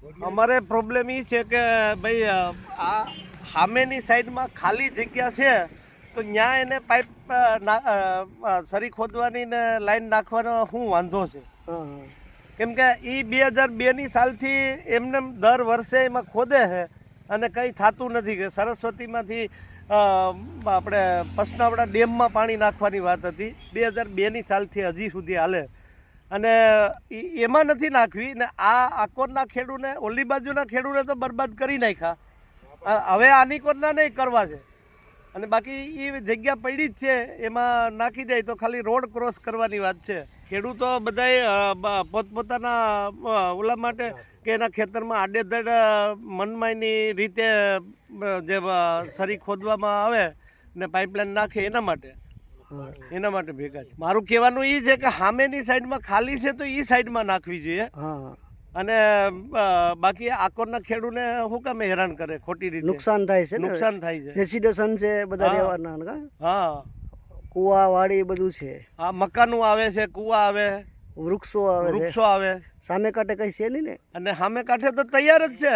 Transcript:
અમારે પ્રોબ્લેમ એ છે કે ભાઈ આ સામેની સાઈડમાં ખાલી જગ્યા છે તો ત્યાં એને પાઇપ સરી ખોદવાની ને લાઈન નાખવાનો શું વાંધો છે? કેમ કે એ 2002ની સાલથી એમને દર વર્ષે એમાં ખોદે છે અને કંઈ થતું નથી. કે સરસ્વતીમાંથી આપણે પસનાવડા ડેમમાં પાણી નાખવાની વાત હતી 2002ની સાલથી હજી સુધી હાલે અને એમાં નથી નાખવી ને આ આકોરના ખેડૂને ઓલી બાજુના ખેડૂને તો બરબાદ કરી નાખ્યા. હવે આની કોરના નહીં કરવા છે અને બાકી એ જગ્યા પડી જ છે એમાં નાખી જાય તો ખાલી રોડ ક્રોસ કરવાની વાત છે. ખેડૂતો બધાય પોતપોતાના ઓલા માટે કે એના ખેતરમાં આડેધડ મનમાયની રીતે જે સરી ખોદવામાં આવે ને પાઇપલાઇન નાખે એના માટે ભેગા છે. મારું કહેવાનું એ છે કે સામેની સાઈડમાં ખાલી છે તો એ સાઈડમાં નાખવી જોઈએ અને બાકી આકોરના ખેડૂને શું કામ હેરાન કરે ખોટી રીતે? નુકસાન થાય છે. રેસિડેશન છે બધા રહેવાના. હા, કુવા વાડી બધું છે. હા, મકાનો આવે છે, કુવા આવે, વૃક્ષો આવે. સામે કાંઠે કઈ છે નહીં ને. અને સામે કાંઠે તો તૈયાર જ છે.